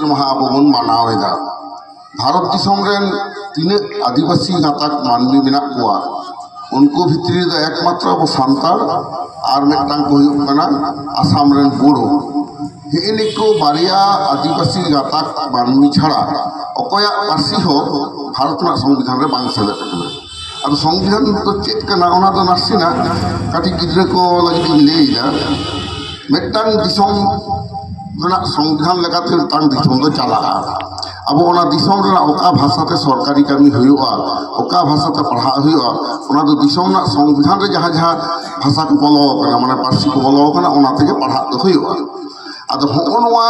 माहा अब बन मानावेदा भारत दिसम रेन तीन आदिवासी गाताक मानवी मेना कोआ उनको भितरी द एकमात्र अब सान्ताल और मिदटांग को हुयुग कना आसाम रेन बोडो हेनिको बारिया आदिवासी गाताक मानवी छाड़ा अकोया पार्सी हो भारत ना संविधान रे बांग सेलेद कना अब संविधान तो चेक कना ओना तो नासिना काटी गिद्रे को लगी लेइदा मिदटांग दिसम रेना संविधान लेकाते मिदटांग दिसम दो चला अब ओना दिसम रेना ओका भाषाते सरकारी कामी हुयुआ ओका भाषाते पढ़ा हुयुआ ओना तो दिसम ना संविधान रे जहाँ जहाँ भाषा को बोलो कना माने पार्सी को बोलो कना ओना तेगे पढ़ा तो हुयुआ आदो होनवा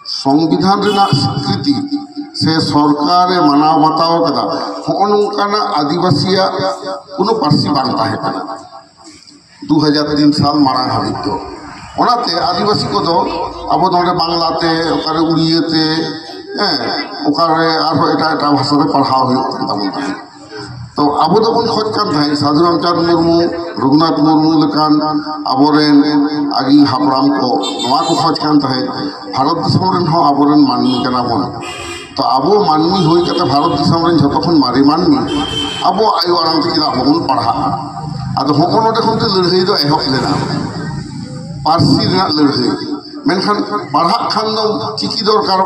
संविधान रेना स्वीकृति से सरकार मानाव बाताव कदा होनकाना आदिवासिया कोनो पार्सी बांग ताहे कना 2003 साल मारांग हाबित तो ओनाते आदिवासी को दो अब नोडे बांग्लाते ओकारे उड़ियाते ओकारे आरो एटा एटा भाषाते पढ़ाव हुयुग ताबोन ताहे तो अब तो बन खोज कर थाई साधु रामचंद्र मुर्मू रघुनाथ मुर्मू लेकान आबोरेन आगी हापराम को नवा को खोज कर थाई भारत दिसम रेन हो आबोरेन मानवी कना बन तो आबो मानवी होई कते भारत दिसम रेन जतखन मारे मानवी आबो आयु आराम ते किदा बन पढ़ा आदो होकोनो देखन ते लड़हई दो एहब लेना पार्सी रेना लड़हई मेनखान पढ़ा खान दो चिकी दरकार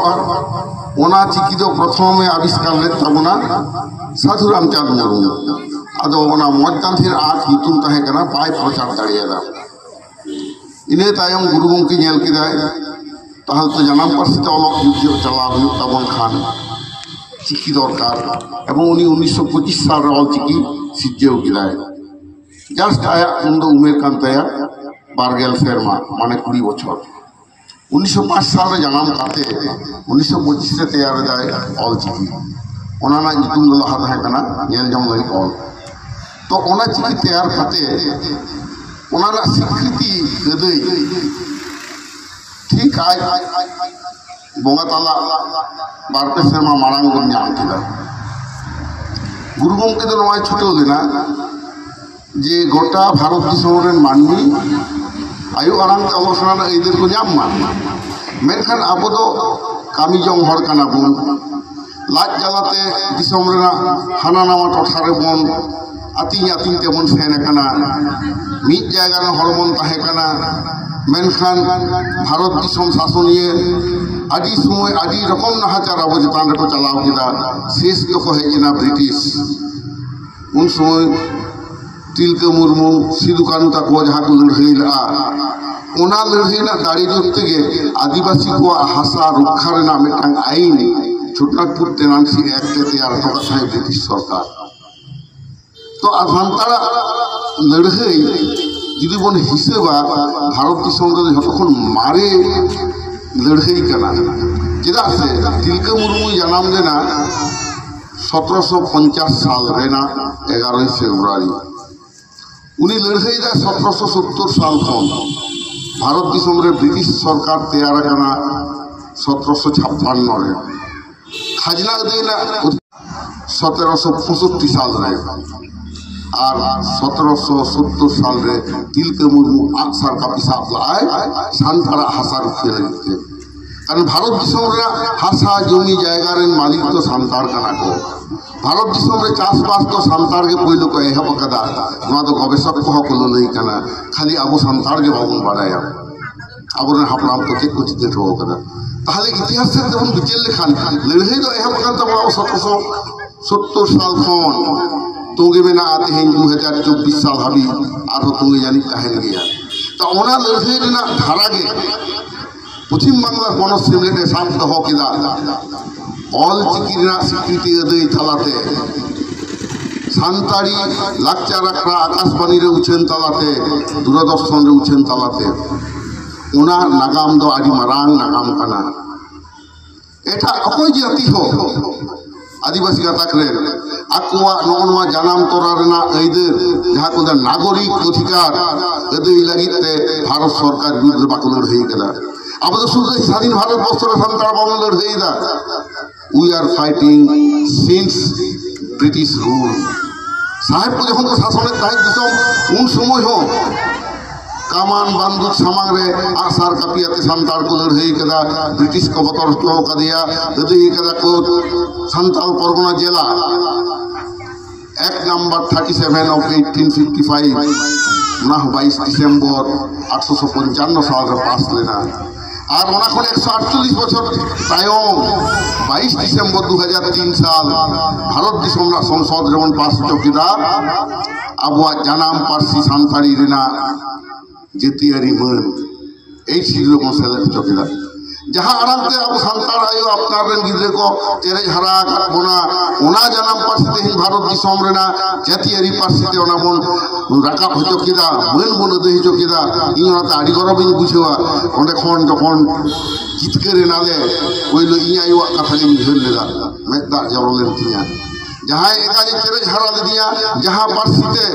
ओना चिकी दो प्रथम में आविष्कार ले तबना साधु रामचंद्र मुर्मू आदो ओना मजदांथिर आठ हितुम ताहे कना बाय प्रचार दाड़ियादा इने तायम गुरु गंकी नेल किदाय ताहल तो जन्म पार्सी ते अलग युग चला हुयुग तबन खान चिकी दरकार एवं उनी 1925 साल रे अल चिकी सिज्जेउ किदाय जस्ट आया उन्दो उमेर कान ताया बारगेल सेरमा माने 20 बछर 1905 साल रे जन्म काते 1925 से तैयार दाय अल चिकी ओना ना नितुम दो लहा ताहे कना नेल जम लई अल तो ओना चिकी तैयार काते ओना ना स्वीकृति गदई ठीक आय बोंगा ताला बारपे सेरमा मारांग बन नाम किदा गुरु गंके तो नवाय छुटो देना जे गोटा भारत दिसम रेन मानवी आयु आराम ते अलोचना ना एदेर को नाम मान मेनखान अब दो कामी जंग हर काना बन लाज जालाते दिसम रेना हाना नामा टठारे बन आतिं आतिं ते बन सेन काना मिद जायगा रे हरमन ताहे काना मेनखान भारत दिसम शासनिये आदि समय आदि रकम नाहाचार अब चेतान रे को चलाव किदा शेष को हेजना ब्रिटिश उन समय तिलका मुर्मू सिदु कानू ताको जहाँ को लड़ाई ला ओना लड़ाई ना दाड़ी जोते के आदिवासी को हासा रक्षा रेना मिदटांग आईन छुटनाटपुर तेनांसी एक्ट तैयार तो का थाई ब्रिटिश सरकार तो आधानतारा लड़ाई जुदी बन हिसेबा भारत दिसम रे जतखन मारे लड़ाई कना चेदा से तिलका मुर्मू जन्म लेना 1750 साल रेना 11 फेब्रुआरी उनी लड़ाई दा 1770 साल खन भारत दिसम रे ब्रिटिश सरकार तैयार कना 1756 रे खाजना देना 1765 साल रे और 1770 साल रे तिलका मुर्मू आक्सार का पिसाब लाए सान्तारा हासा रुखे लगते कारण भारत दिसम रे हासा जमी जायगा रे मालिक तो सान्तार कना को भारत दिसम रे चाषबास तो सान्तार के पहिलो को एहब कदा ना तो गवेषक को लई कना खाली आबो सान्तार के बाबुन बाड़ाया आबो रे हापराम को चेक को चिते ठो कदा ताहले इतिहास से जब बिचेल लेखान लड़ाई तो एहब कन तो 1770 साल खन तुंगे में ना आते हैं 2024 साल हाबी आरो तुंगे जानी ताहेन गया तो ओना लड़ाई रे ना धारा गे पश्चिम बांगलार गण सेमलेटे साब दो किदा अल चिकी रेना स्वीकृति अदई तालाते सान्ताड़ी लाकचार आखड़ा आकाशबाणी रे उछेन तालाते दूरदर्शन रे उछेन तालाते उना नागाम दो आदि मारांग नागाम कना एटा अकोय जाति हो आदिवासी गाताक रे आकोआ नोनवा जानाम तोरा रेना आइदर जहाँ को नागरिक अधिकार अदई लागिते भारत सरकार विरुद्ध बाको लड़ाई कदा अब तो शुद्ध स्वाधीन भारत वर्ष सान्ताड़ बाबन लड़ाई दा we are fighting since British rule साहेब को जखन को शासन ताहे दिसम उन समय हो कामान बंदूक सामांग रे आसार कापियाते संताल को लड़ाई कदा ब्रिटिश को बतौर तो कदिया लड़ाई कदा को संताल परगना जिला एक नंबर 37 of 1855 ना 22 दिसंबर 1855 साल रे पास लेना और ओना कोन 148 বছর তায়ম 22 ডিসেম্বর 2003 সাল ভারত দিশমরা সংসদ যেমন পাস চকিদা আবুয়া জানাম পার্সি সান্তাড়ি রেনা জেতিয়ারি মান এই ছিল কোন সেলেক্ট চকিদা जहाँ आरामते अब संताल आयो अपनार रेन गिद्रे को चेरेज हरा बोना ओना जनाम पार्सिते हिन भारत दिसम रेना जातियारी पार्सिते ओना बोन राकाब हतो किदा मन बोन दे हतो किदा इनाते आडी गरबिन बुझेवा ओंडे खन जखन जितकेरे नाले ओइलो इयायो काथानि मिहर लेदा मेदा जरलेन तिया जहाँ एकाजे चेरेज हरा दिया जहाँ पार्सिते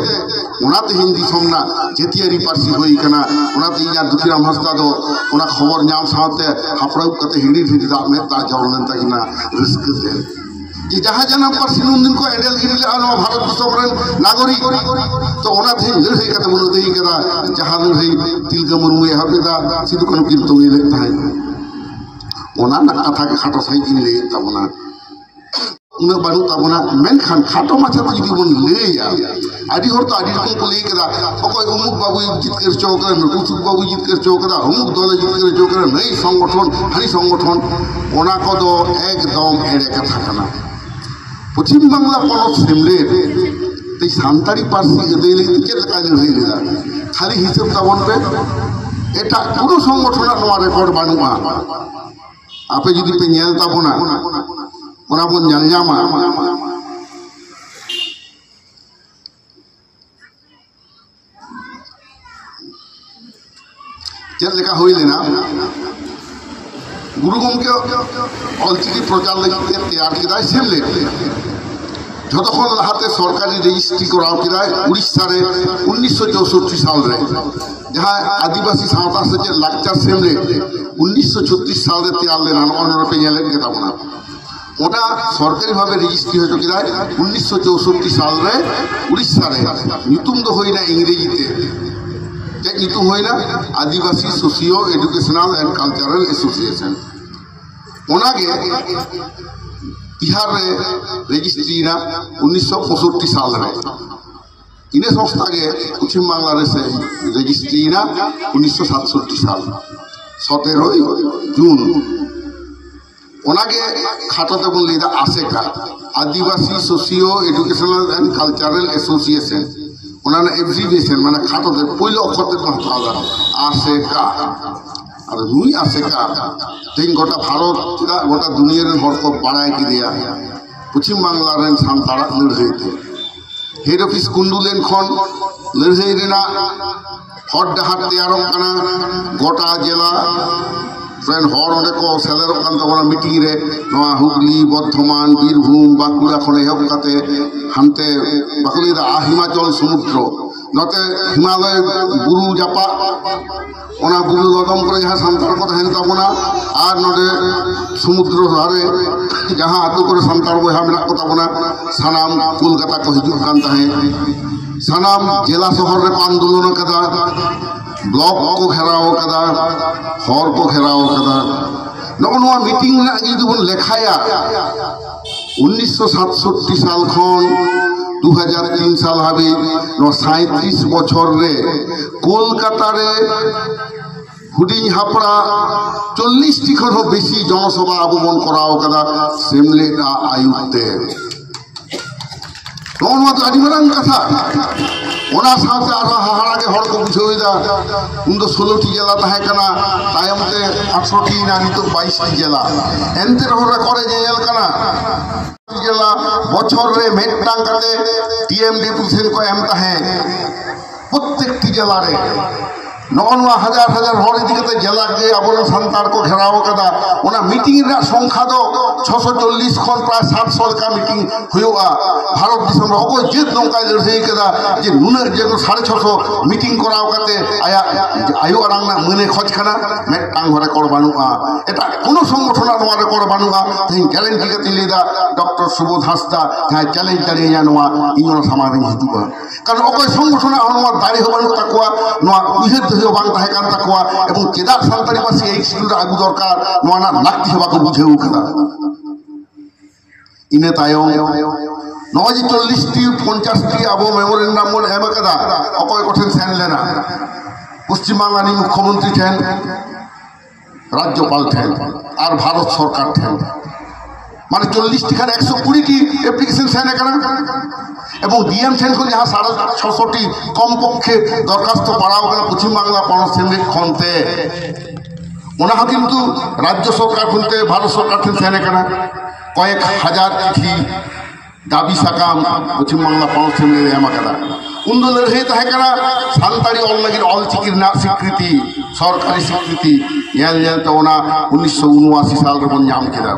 ओनाते हिंदी समना जेतियारी पार्सी होई कना ओनाते इया दुखीराम हंसदा दो ओना खबर नाम साथे हापड़ाउ कते हिड़ी हिड़ी दा में ता जरलेन ताकिना रिस्क दे जे जहाँ जनाम पार्सी नुन को एडेल गिरिल आनो भारत दिसमरेन नागरिक तो ओनाते लड़ाई कते मनो देई कदा जहाँ लड़ाई तिलका मुर्मु हाबेदा सिदु कनु किंतु ले ताई ओना ना कथा के खाटो सही इन ले ताबना उन्हें बानू ताबना मेन खान खाटो माचा तो जुदी बन लेया आदि हर तो आदि को ले कदा अकोय उमुक बाबू जितकर चौकरा नुसुक बाबू जितकर चौकरा उमुक दल जितकर चौकरा नहीं संगठन हानि संगठन ओना को दो एकदम एड़े कथा कना पश्चिम बांगला पनत सेमले ते सान्ताड़ी पार्सी देले चेत काज होइलेदा खाली हिसाब ताबन पे एटा कोनो संगठन नोआ रेकर्ड बानुआ आपे जुदी पे नेल ताबना ओना बोन जान जामा चेत लेखा होइलेना गुरु गमके अलचिकी प्रचार लगिते तैयार किदाय सेमले যতক্ষণ লাহাতে সরকারি রেজিস্ট্রি করাও কিদায় উড়িষ্যার 1964 সাল রে যাহা আদিবাসী সাঁওতা সেচে লাকচার সেমলে 1936 সাল রে তৈয়ার লেন অনর পেঞ্জালেন কে তাবনা ওটা সরকারি ভাবে রেজিস্ট্রি হয়েছে কিদায় 1964 সাল রে উড়িষ্যার নিতুম তো হই না ইংরেজিতে যে নিতুম হই না Adivasi socio educational and cultural association ওনাকে बिहार में रेजिस्ट्री ना 1965 साल रे इन्हें संस्था के पश्चिम बांग्लादेश से रेजिस्ट्री ना 1967 साल 17 जून ओनाके खाटाते बोल लेदा आसेका Adivasi socio educational and cultural association ओनाने एब्रिविएशन माने खाटाते पहले अक्षरते महत्व आसेका और नुई आसेका तेन गोटा भारत चेदा गोटा दुनिया रे हर को बाड़ाय की दिया पश्चिम बांग्ला रे सान्ताड़ा लड़ाई थे हेड ऑफिस कुंडुलेन खन लड़ाई रेना हर डहार तैयारों कना गोटा जिला फ्रेंड हर ओंडे को सेलेरों कान तबना मीटिंग रे नवा हुगली बर्धमान बीरभूम बांकुड़ा खने एहब काते हानते बाकुलिदा हिमाचल समुद्र नते हिमालय बुरु जापा ओना बुरु लदम करे जहाँ सान्ताड़ को तहन ताबना आर नडे समुद्र धारे जहाँ आतु करे सान्ताड़ बहा मेना को ताबना सानाम कोलकाता को हिजुग कान ताहे सानाम जिला शहर रे आंदोलन कदा ब्लॉक को घेराव कदा हर को घेराव कदा नगनवा मीटिंग ना जुदी बन लेखाया 1967 साल खन 2003 साल हाबी 37 बछर रे कोलकाता रे हुडिंग हापड़ा 40 टी खन बेसी जनसभा आगमन कराओ कदा सेमले आयुते नगनवा तो आदि मारांग कथा ओना साथे आरो हाहाड़ा के हर को बुझोइदा उन तो 16 टी जिला ताहे कना तायमते 18 टी ना नितो 22 टी जिला एनते रहरा करे जेल कना जिला बछर रे मेटटांग काते टीएम डेपुटेशन को एम ताहे प्रत्येक टी जिला रे नगनवा हजार हजार हर इदिके जिला के आबो सान्ताड़ को घेराव कदा ओना मीटिंग रा संख्या दो 640 खन प्राय 700 का मीटिंग हुआ भारत दिसम रे ओको जेत नंका लड़ाई कदा जे नुना जे 650 मीटिंग कराव काते आया आयो आरांग ना मने खज खाना मेटांग हरे कर बानुआ एटा कोनो संगठन नवा रे कर बानुआ तेन ग्यारंटी के लेदा डॉक्टर सुबोध हासदा जहाँ चैलेंज करे जानवा इनो समाधान हिजुआ कारण ओको संगठन नवा दाड़ी हो बानु तकवा नवा उहे ᱫᱟᱹᱦᱤ ᱵᱟᱝ ᱛᱟᱦᱮᱸ ᱠᱟᱱ ᱛᱟᱠᱚᱣᱟ ᱮᱵᱚᱝ ᱪᱮᱫᱟᱜ ᱥᱟᱱᱛᱟᱲᱤ ᱯᱟᱹᱨᱥᱤ ᱮᱭ ᱥᱠᱩᱞ ᱨᱮ ᱟᱹᱜᱩ ᱫᱚᱨᱠᱟর ᱱᱚᱣᱟ ᱨᱮᱱᱟᱜ ᱞᱟᱹᱠᱛᱤ ᱦᱚᱸ ᱵᱟᱠᱚ ᱵᱩᱡᱷᱟᱹᱣ ᱠᱟᱫᱟ ᱤᱱᱟᱹ ᱛᱟᱭᱚᱢ नॉय 40टी 50टी अब मेमोरेंडाम बन एम कदा अकय कोठेन सेन लेना पश्चिम बांगलानि मुख्यमंत्री ठेन राज्यपाल ठेन और भारत सरकार ठेन माने 40टी खान 120टी एप्लीकेशन सेन कना एवं डीएम ठेन को जहां 650टी कम पक्षे दरखास्त पड़ाव कना पश्चिम बांगला पनत सेमरि खनते ओना किन्तु राज्य सरकार खनते भारत सरकार ठेन सेन कना कयेक हजार चिठी दाबी साकाम पश्चिम बांगला पनत सेमरि एम कदा उन दो लड़ाई तहकना सानताड़ी ऑल लगी ऑल चिकी स्वीकृति सरकारी स्वीकृति येल येल तो ओना 1979 साल रे बन नाम केदा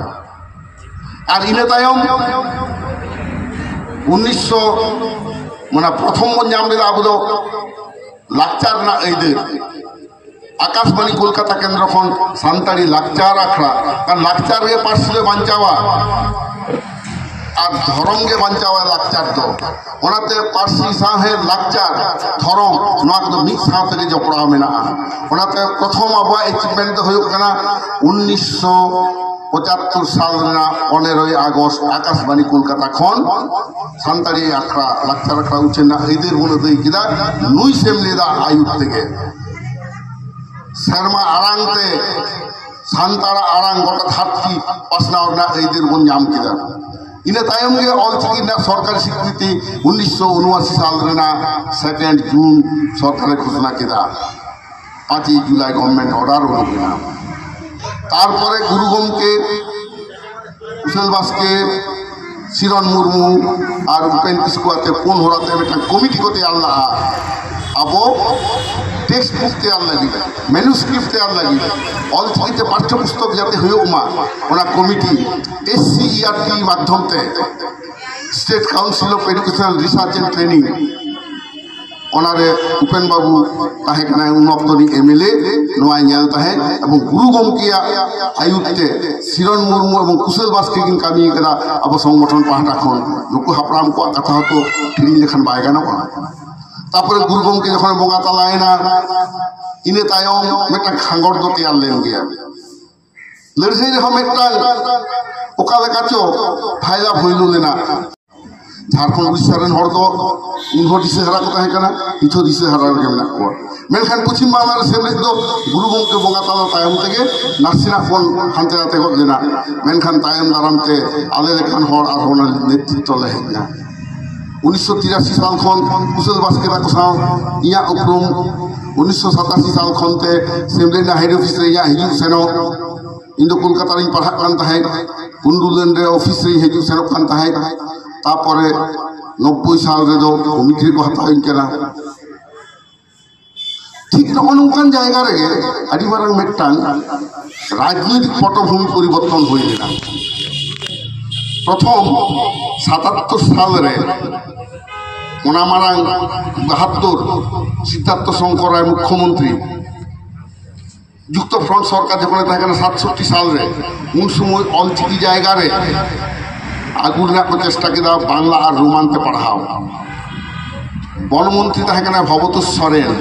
और इने तायम 1900 माने प्रथम बन नाम लेदा अब दो लाक्चार ना एदे आकाशवाणी कोलकाता केंद्र खन सानताड़ी लाक्चार आखड़ा कारण लाक्चार गे पार्सी ले बांचावा और धरम के बांचावा लाक्चार तो ओनाते पार्सी साहे लाक्चार धरम नोआ को मिक्स साथे के जपड़ा मेना ओनाते प्रथम अब अचीवमेंट तो होयो कना 1975 साल ना 15 আগস্ট आकाशवाणी कोलकाता खन सानताड़ी आखड़ा लाक्चार आखड़ा उचेना एदेर बोले दई किदा नुई सेमलेदा आयुध तेगे शर्मा आरांगते सानताड़ा आरांग गोटा धारती पासनावना एदेर बन नाम किदा इन्हें तायम के ऑल चिकी ना सरकारी स्वीकृति 1979 साल रेना 2 जून सरकार घोषणा किदा 5 जुलाई गवर्नमेंट ऑर्डर होना तारपरे गुरु गमके कुशल बास्के शिरन मुर्मू और उपेन किस्कुआते पुन होराते मिटन कमिटी को तैयार ला अब टेक्स्ट बुक तैयार लगी मैन्युस्क्रिप्ट तैयार लगी ऑल चिकीते पाठ्य पुस्तक जाते हुयोमा ओना कमिटी SCERT माध्यम ते state council of educational research and training ओनारे उपेन बाबू ताहे कना उन अक्तनी MLA नोआ नेल ताहे एवं गुरु गमकिया आयुते शिरन मुर्मू एवं कुशल बास्के किन कामी कदा अब संगठन पाहटा खन नुकु हापराम को कथा तो ठीक लेखन बाय गाना कोना तापरे गुरु गमके जखन बंगा तलायना इने तायम मेटा खांगड़ दो तैयार लेन गया लड़ाई रे हम एकटा ओका लेकाचो फायदा भइलु लेना झारखंड उड़ीसा रेन हर दो उनहो दिसे हरा को ताहे कना इथो दिसे हरा रे मेना को मेनखान पश्चिम बांगला रे सेमरि दो गुरु गमके बंगा तला तायम तेगे नासिना फोन हानते नाते गद लेना मेनखान तायम दारामते आले लेखान हर आर होना नेतृत्व ले हेना 1983 साल खन कुशल बास्के को साव इया उपरम 1987 साल खनते सेमलेना हेड ऑफिस रे इया हिजु सेनो इन कोलकाता रे पढ़ा कान ताहे कुंडुलन रे ऑफिस रे हिजु सेनो कान ताहे तापरे 90 साल रे दो कमिटी को हता इनकेना ठीक नोनकान जायगा रे आदि मारंग मेटांग राजनीतिक पटभूमि परिवर्तन होइलेना प्रथम 77 साल रे ओना मारंग 72 सिद्धार्थ शंकर राय मुख्यमंत्री युक्त फ्रंट सरकार जखन ताहे 67 साल रे उन समय ऑल चिकी जायगा रे आगुना को चेष्टा किदा बांग्ला और रोमानते पढ़ाओ वनमंत्री ताहे भवतोष सोरेन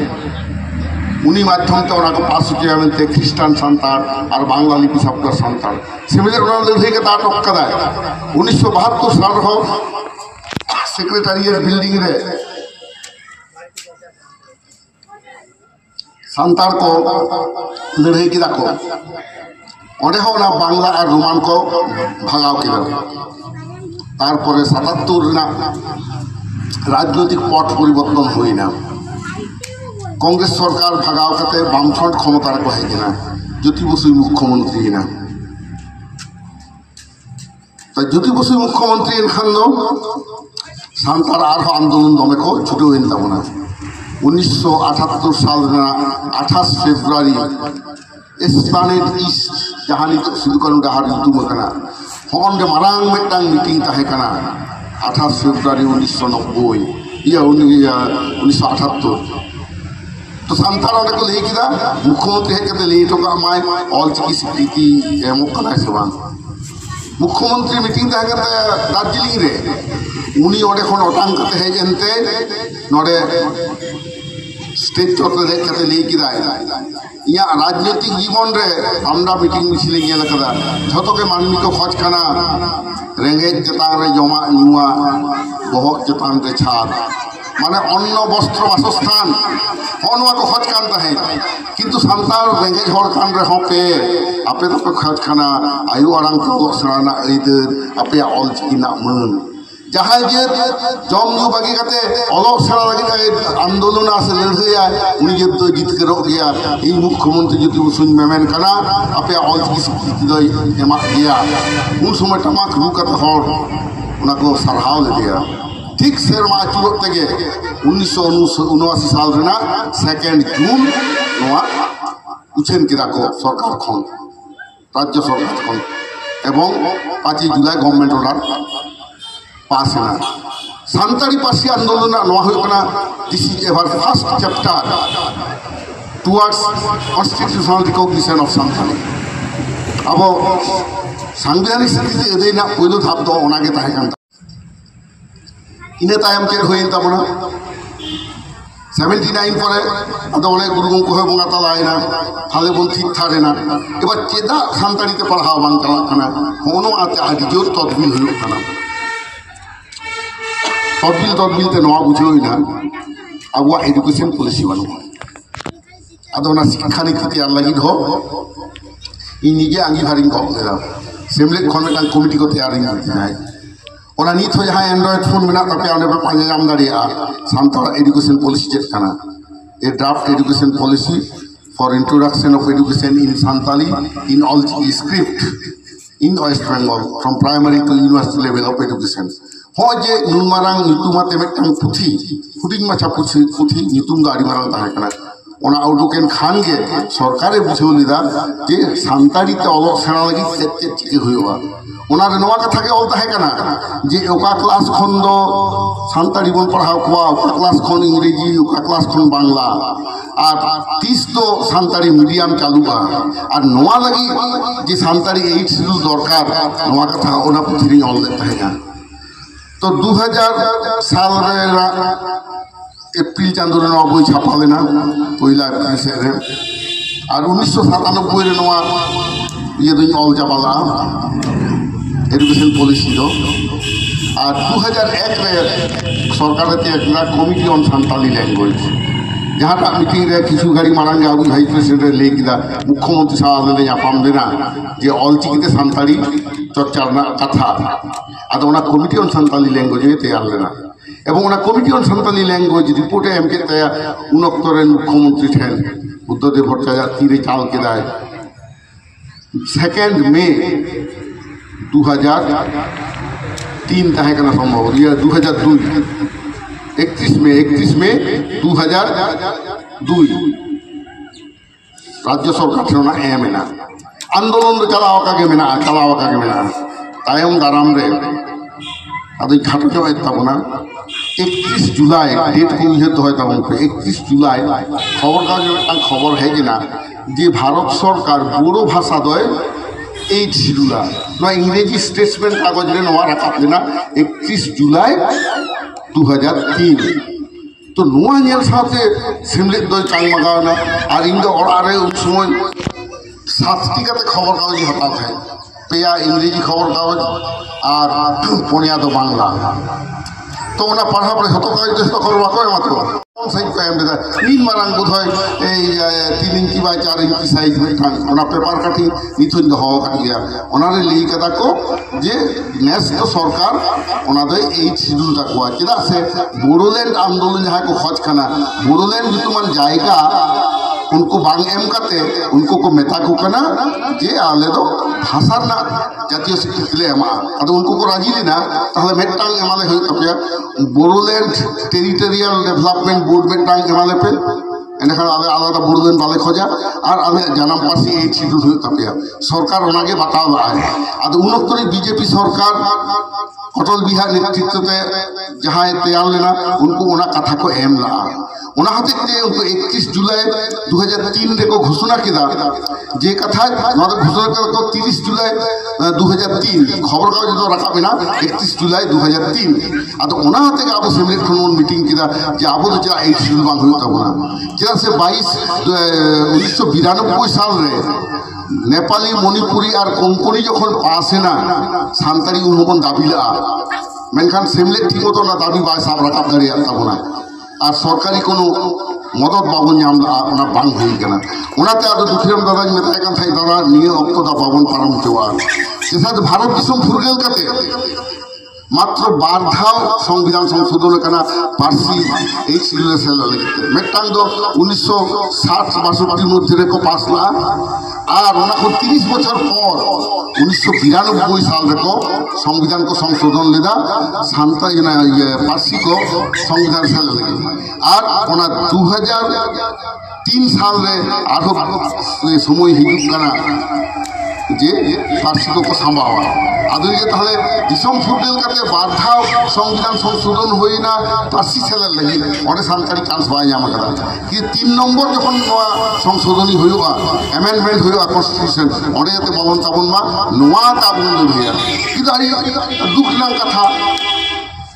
उनी माध्यम ते ओना को पास होते ख्रिस्टान सान्ताड़ और बांग्ला लिपि शब्द सान्ताड़ सेमिले ओना लड़ाई के अटक कदा 1972 साल रो सेक्रेटारिएट बिल्डिंग रे सान्ताड़ को लड़ाई की दाको ओंडे हो ना बांग्ला और रोमान को भागाव किदा तारपरे 77 ना राजनीतिक पट परिवर्तन होइना कांग्रेस सरकार भागाव कते बामफ्रंट क्षमता रे को हेजना ज्योति बसु मुख्यमंत्री ना तो ज्योति बसु मुख्यमंत्री एनखान दो सान्ताड़ आर आंदोलन दमे को छुटे होइन ताबना 1978 साल ना 28 फेब्रुआरी एस्पानेट ईस्ट जहां नितो सिदुकानु डाहार युतुम कना होंडे मारांग मेटांग मीटिंग ताहे कना 28 फेब्रुआरी 1990 या 1978 तो सान्ताड़ को लई किदा मुख्यमंत्री हेकते लई टोका माय ऑल चिकी स्वीकृति एमो कना सेबान मुख्यमंत्री मीटिंग ताहे कते दार्जिलिंग रे उनी ओडे खन ओटांग कते हेजेनते नोडे स्टेज चौक रे कते लई किदा इया राजनीतिक जीवन रे आमदा मीटिंग मिছিল नियल कदा झतो के मानवी को खोज खाना रेंगे चेतान रे जमा नुआ बहक चेतान रे छाद माने अन्न वस्त्र वासस्थान होनवा को खोज कान ताहे किंतु सान्ताल रेंगे हर कान रे होपे आपे तो खोज खाना आयु आराम को सराना ऐदर आपे ऑल चिकिना मन जहाँ जे जम न्यू बागी कते अलग सेना लगी आंदोलन आसे लड़ाइया उनी जे तो जितकर गया ई मुख्यमंत्री जुति सुन मेमेन कना आपे ऑल चिकित्सा दो एमा गया उन समय टमाक रुकत हर उना को सरहाव ले दिया ठीक सेरमा चुरत तेगे 1979 साल रेना 2 जून नोआ उछेन किदा को सरकार खन राज्य सरकार खन एवं 5 जुलाई गवर्नमेंट ऑर्डर पास है सान्ताड़ी पासी आंदोलन this is ever first chapter towards constitutional recognition of Santali अब संवैधानिक स्वीकृति एदेना पहिलो धाप दो ओनागे ताहे कान इने तायम चेक होइन ताबना 79 परे आदो ओले गुरु गंको हो बंगा तालायना थाले बन ठीक थारेना एबार चेदा सान्ताड़ीते पढ़ाओ बांग चला खाना होनो आते आदि जोर तदबिल होयो खाना तदबिल ते नवा बुझोइना आबुआ एजुकेशन पॉलिसी बानु आदो ना शिक्षा नीति आर लगी हो इ निजे आंगी भारिंग को देला सेमलेट खन में कमिटी को तैयार है ओना नीत हो जहां एंड्रॉइड फोन में ना तपे आने पे पांजे जाम दाड़िया सान्ताल एजुकेशन पॉलिसी चेक करना a draft education policy for introduction of education in Santali in all script in West Bengal from primary to university level of education हो जे नुनमारांग नितुमाते मेटटांग पुथी हुडिंग माछा पुथी नितुम दा आड़ी मारांग ताहे कना ओना आउटलुकेन खान गे सरकारे बुझेउ लिदा जे सान्ताड़ीते अलग सेना लगी चेत चिके हुइबा ओना रे नवा कथा के ऑल ताहे कना जे ओका क्लास खन दो सान्ताड़ी बन पढ़ाओ कोआ ओका क्लास खन इंग्रेजी ओका क्लास खन बांग्ला আর 30 तो सान्ताड़ी मीडियम चालू बा और नवा लगी जे सान्ताड़ी 8 शिड्यूल दरकार नवा कथा ओना पुथी ऑल देता है तो 2000 साल एप्रिल चांदो रे बई छापा लेना पहिला एप्रिल से रे और 1997 रे नवा ये दुई ऑल चापाला एजुकेशन पॉलिसी दो और 2001 रे सरकार ते एकला कमिटी ऑन सान्ताली लैंग्वेज जहाँ मीटिंग रे किछु गाड़ी मारांगे आबू भाइस प्रेसिडेंट ले किदा मुख्यमंत्री साहब ने यापाम देना जे ऑल चिकिते सान्ताली चर्चा कथा आदो ओना कमिटी ऑन सान्ताली लैंग्वेज तैयार लेना एवं ओना कमिटी ऑन सान्ताली लैंग्वेज रिपोर्टे एम के तया उनक्तरे मुख्यमंत्री ठेन बुद्धदेव भट्टाचार्य तीरे चाल के दाय 2 मई 2003 ताहे कना संभव या 2002 31 मई 2002 राज्य सरकार ठेना एम एना आंदोलन चलावा का मेना तायम दाराम रे आदि घाटा जो ताबना 31 जुलाई डेट को उहे तो होता 31 जुलाई खबर का जो खबर है कि ना जे भारत सरकार बोडो भाषा दय 8 शिड्यूला ना इंग्रेजी स्टेटमेंट कागज रे नवा रखा लेना 31 जुलाई 2003 तो नुआ नेल साथे सिमलेट दय चांग मगावना और इंगा ओरारे उन समय 7टी काते खबर कागज हता है पेया इंग्रेजी खबर कागज और पुनिया तो बांग्ला तो ओना पढ़ा पड़े हतो कागज तो खबर को मात्र कौन सही को एम देदा नीन मारांग बुध है ए 3 इंची बाय 4 इंची साइज में ओना पेपर काटी निथुन दो हो काट गया ओना रे ली कदा को जे नेक्स्ट तो सरकार ओना दे 8 शिड्यूल तकवा किदा से बोडोलैंड आंदोलन जहां को खोज खाना बोडोलैंड जुतुमान जायगा उनको बांग एम करते उनको को मेता को कना जे आले दो भाषा ना जातीय स्वीकृति ले एमा अद उनको को राजी लेना ताहले मेटांग एमाले होय तपया बोडोलैंड टेरिटोरियल डेवलपमेंट बोर्ड मेटांग एमाले पे एनखान आले आलादा बोडोलैंड बाले खोजा और आले जानम पासी 8 शिड्यूल होय तपया सरकार ओनागे बताव आए अद उनक्तरी बीजेपी सरकार अटल बिहार नेतृत्वते जहां तैयार लेना उनको ओना कथा को एम ला ओना हते उनको 31 जुलाई 2003 रे को घोषणा किदा जे कथा नद घोषणा को 30 जुलाई 2003 खबर कागज तो रखा बिना 31 जुलाई 2003 आदो ओना हते आबो सेमलेट खनन मीटिंग किदा जे आबो तो 8 शिड्यूल बांग होता बोना चेदा से 1992 साल रे नेपाली मणिपुरी और कोंकणी जखन पास है ना सानतारी उनहबन दाबिला मेनखान सेमलेट ठीक मतो ना दाबी बाय साब राकाब दाड़िया ताबोना और सरकारी कोनो मदद बाबन नाम ओना बांग हुई कना ओनाते आदो दुखिराम दादा मेताय कान थाई दादा निये अक्तो दा बाबन पारम चवा जेसा भारत दिसम फुरगेल काते मात्र बारधाव संविधान संशोधन करना पार्सी एक सिलसिले से लगे मेटांग दो 1960-62 मध्य को पास ला और उना को 30 बছর পর 1992 साल को संविधान को संशोधन लेदा शांता ये पार्सी को संविधान से लगे और उना 2003 साल रे आरो समय हिजुक कना जे पार्सी को संभावा आदि ताहले दिसम फुरगेल काते बाधा संविधान संशोधन होई ना पार्सी सेलर लगी ओने सानतारी चांस बाय नाम करा कि 3 नम्बर जखन संशोधनी होइबा अमेंडमेंट होइबा कन्स्टिट्यूशन ओने जते बलन ताबन मा नोआ ताबन होइया किंतु आरी दुखना कथा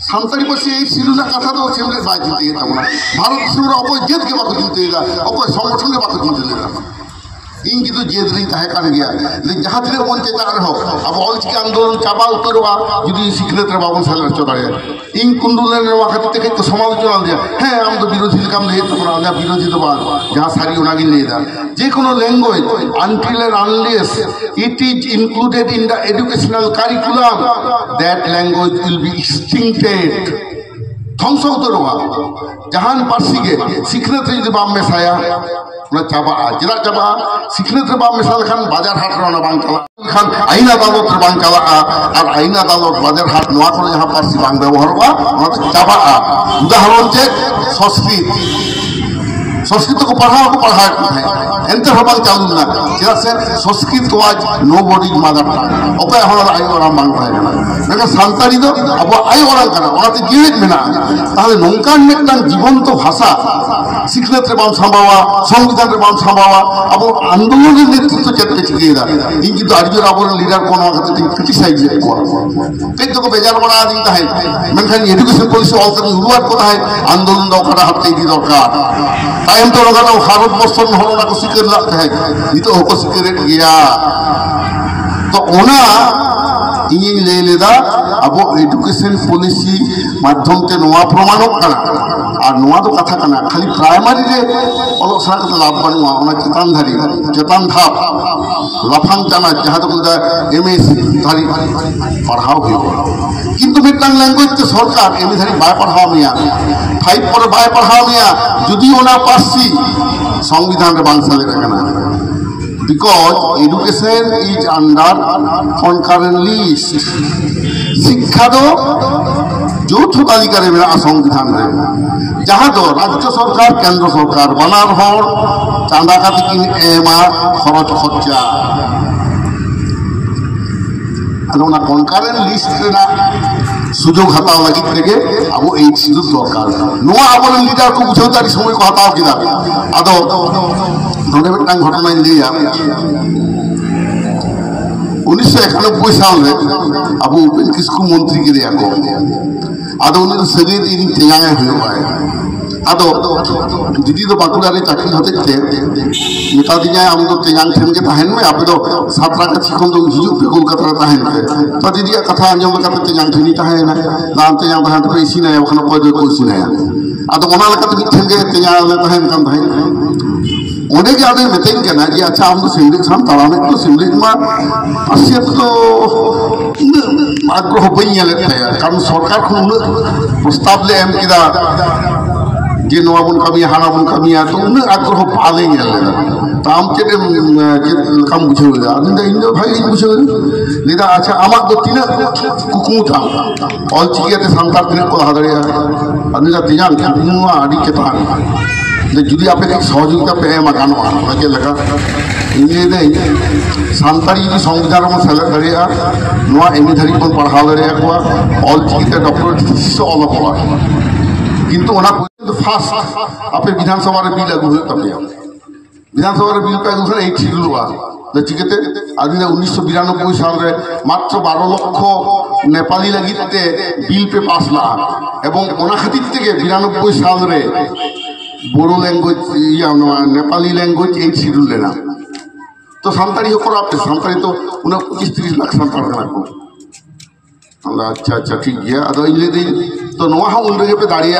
सानतारी पार्सी এই সিলুনা কথা তো সেমলে বাই দিতে তাবনা ভারত দিশমরা অকয় জেদ के बाको दिनते दा অকয় संगठन के बाको दिनते दा इन की तो जेद रही तहे कान गया लेकिन जहाँ तीन मन चेता हो अब ऑलचिकी आंदोलन चाबा उतरवा जुदी सिखलेत रे बाबन साल चोदारे इन कुंडुलन रे वाखत ते तो समालोचना दिया है हम तो विरोधी काम ले तो ना विरोधी तो बात जहाँ सारी उनागी ले दा जे कोनो language until and unless it is included in the educational curriculum that language will be extincted ধ্বংস উতরवा जहान पार्सी के सिखलेत रे बाम में साया ना चाबा जिला चाबा सिखने रे बाम मिसाल खान बाजार हाट रे ना बांग चला खान आईन अदालत रे बांग चला और आईन अदालत बाजार हाट नोआ को यहाँ पार्सी बांग व्यवहार बा ना चाबा उदाहरण जे संस्कृत को पढ़ा है एंते हबाल चालू ना चेदा से संस्कृत को आज नोबडी मदर टंग ओके हमारा आई और हम बांग पाए ना लेकिन सानतारी दो अब आई और करना ओनाते जीवित मेना ताहले नोंकान मिदटां जीवंत भाषा सिखलेत रे बाम संभावा संविधान रे बाम संभावा अब आंदोलन नेतृत्व चेते चिकेदा इन की तो आजर आबर लीडर कोन वखत क्रिटिसाइज को पे तो बेजार बना दिन है मेनखान एजुकेशन पॉलिसी ऑल्टर उरुआत को है आंदोलन दो कड़ा हफ्ते दी दरकार टाइम तो लगा ना भारत वर्ष में होना को सिकर लगता है ये तो होको सिकर गया तो ओना इन ले लेदा अब एजुकेशन पॉलिसी माध्यम ते नोआ प्रमाण करा और नोआ तो कथा कना खाली प्राइमरी रे ओलो सारा तो लाभ बनवा ओना चेतन धारी चेतन धाप लाफांग चाना जहां तो बोलता एमएस धारी पढ़ाओ हो किंतु मिटांग लैंग्वेज ते सरकार एमए धारी बाय पढ़ाओ मिया 5 पर बाय पढ़ाओ मिया जुदी ओना पार्सी संविधान रे बांग साले रखना because education is under concurrent list शिक्षा दो যৌথ তালিকারে মেলা সংবিধান রে जहाँ दो राज्य सरकार केंद्र सरकार बनार हर चांदा काती किन एमा खरच खर्चा अदोना कनकारेंट लिस्ट रेना सुजोग हताव लगी तेगे अब ए सिदु दरकार नोआ आबर लीडर को बुझाउतारी समय को हताव किदा आदो नोडे मिदटां घटना लिया 1991 साल में अब उपेन किस्कू मंत्री के दिया को आदो उन्हें सगे दिन तेयांगे हुआ है आदो दीदी तो बाकुड़ा रे चाकरी होते थे नेता दिया हम तो तेयांग ठेन के ताहेन में आप तो सातरा का चिकन तो हिजू पे कोलकाता रे ताहेन के तो दीदी कथा अंजम का तेयांग ठेनी ताहेन नाम तेयांग ताहेन तो इसी नहीं वखना कोई कोई इसी नहीं आदो ओना लका तो ठेन के तेयांग ले ताहेन kan ताहेन ओने के आदे मितेन के ना जी अच्छा हम तो सिमलिक हम तलामे तो सिमलिक मा पासियत तो आग्रह बइया लेते हैं कारण सरकार को प्रस्ताव ले एम किदा जे नोआबन कमी हानाबन कमी तो उन्हें आग्रह पाले लेगा ताम चेटे काम बुझेगा आदि इन भाई बुझे लेदा अच्छा आमाक तो तीन कुकुम था ऑलचिकियाते सांतार तीन को हादड़िया आदि तीन कुकुमा आदि चेतान जुदी आप सहयोगिता पे मकान के लगा इन सानतारी संविधान में सेलेक्ट दाड़ा एमए धारी को पढ़ा दाड़ा ऑलचिकिते डॉक्टरेट थीसिस ऑल पड़ा किंतु फार्स्ट आप विधानसभा बिल आगू विधानसभा बिल पे आगू एक छिलुआ चिकेते आदि 1992 साल रे मात्र 12 लक्ष नेपाली लगिते बिल पे पास ला एवं ओना खातिर 92 साल रे Bodo language Nepali language 8 schedule लेना तो सानताड़ी खराब सानताड़ी तो 25-30 लाख सानताड़ को अच्छा अच्छा ठीक है अदो इन तो उनगे पे दाड़िया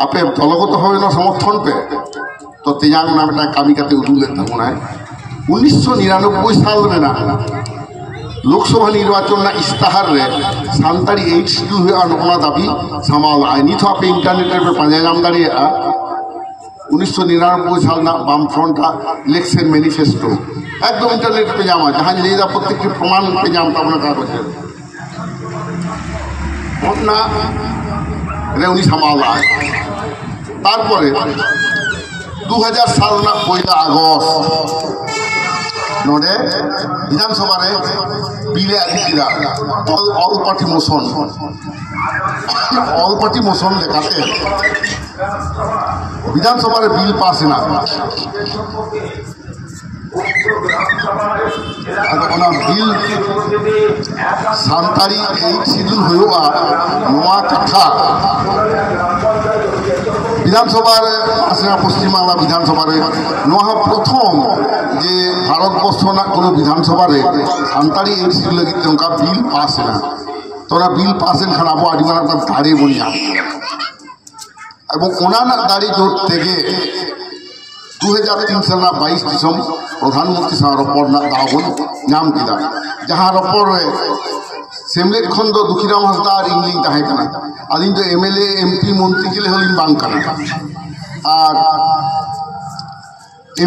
आपे दलगत भावे समर्थन पे तो तेजांग ना मिटा कामी करते उदूले तबना 1999 साल में ना लोकसभा निर्वाचन ना इस्ताहार रे सानताड़ी 8 शिड्यूल हुआ दाबी सामाल नित आपे इंटरनेट पे पांजा नाम दाड़िया 1999 साल ना बामफ्रंट इलेक्शन मैनिफेस्टो एकदम इंटरनेट पे जामा जहाँ लेदा प्रत्येक प्रमाण पे जाम तबना कागज घटना रे उनी सामाला तारपरे 2000 साल ना 1 আগস্ট नोडे विधानसभा रे बिले आदि किरा ऑल पार्टी मोशन लेकाते विधानसभा रे बिल पास ना बिल सानताड़ी 8 शिड्यूल हुआ नोआ कथा विधानसभा पश्चिम बांगला विधानसभा प्रथम जे भारतवर्ष को विधानसभा सानताड़ी 8 शिड्यूल लगे उनका बिल पास है तो बिल पास खान अब आदि मारा दाड़े बन दाड़ी जोर तेगे 2003 साल 22 दिसंबर प्रधानमंत्री साथ रपड़ दावन नाम किया जहाँ रपड़ सेमलेट खन दो दुखीराम हांसदा और इंग्लिंग तहेकना अलिंग तो एमएलए एमपी मंत्री के लिए हलिंग बांग कना और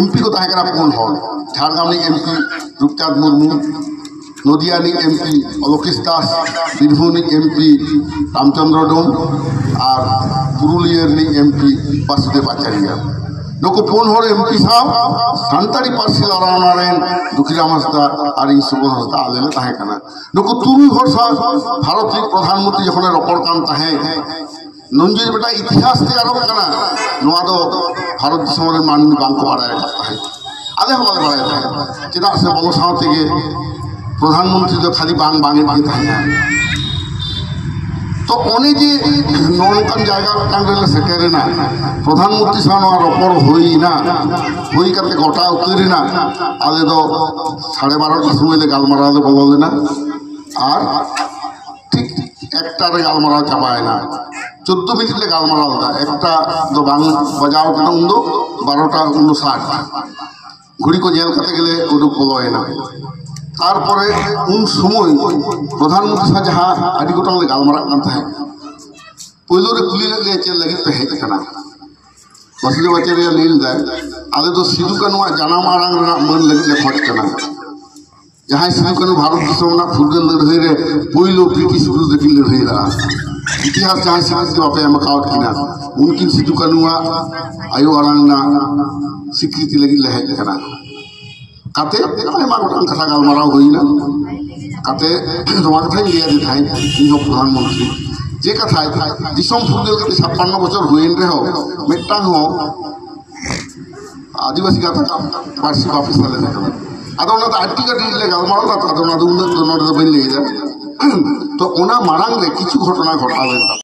एमपी को तहेकना पुन हल झारग्राम एमपी रूपचाँद मुर्मू नदिया एमपी अलोकेश दास बीरभूम एमपी रामचंद्र डोम और पुरुलिया एमपी वासुदेव आचार्य नुक पुन हर एमपी साहब सानताड़ी पार्सी लड़ान दुखीराम हांसदा और सुबोध हांसदा आले तहेकना नुक तुरुई हर साहब भारत प्रधानमंत्री जखन रपड़ कान तहे नंजुर बेटा इतिहास तैयार करना भारत दिसम मानवी बांग को बाड़ा आले हम बाड़ा चेदा से बलो साथे प्रधानमंत्री तो खाली बांग बांगे तो अने जे नौकान जगह सेटेरना प्रधानमंत्री साथ रपड़ होना गोटा उतरना आले 12:30 समय गालमारा बोलो लेना और ठीक 1टारे गालमारा चाबायना 14 मिनट गालमारा एकटा तो बांग बजाव उन 12:59 घड़ी को जेल करते गले उदुक बोलोना तारपरे उन समय प्रधानमंत्री साथ जहाँ आदि गोटांग गालमारा पैलो कुली लगे चेल लगे पे हेजना वासुदेव आचार्य लैदा आले तो सिदु कानू जानाम आड़ांग मन लगे खोजना जहाँ सिदु कानू भारत दिसम फुरगल लड़ाई रे पैलो ब्रिटिश विरुद्ध की लड़ाई रहा इतिहास जहाँ सिदु बापे एमकावत किना उनकिन सिदु कानू आयो आड़ांग स्वीकृति लगे हेजना काते आयमा गोटांग कथा गालमाराव होइना काते नोआ कथा लिया दि थाई इहो प्रधानमंत्री जे कथा दिसम फुरगल के 56 बछर हुइन रहो मेटांग हो आदिवासी कथा पार्सी वापस ले लेना अदोना तो आर्टिकल ले गालमाराव ता अदोना तो बन ले तो ओना मारांग रे किछु घटना घटालेन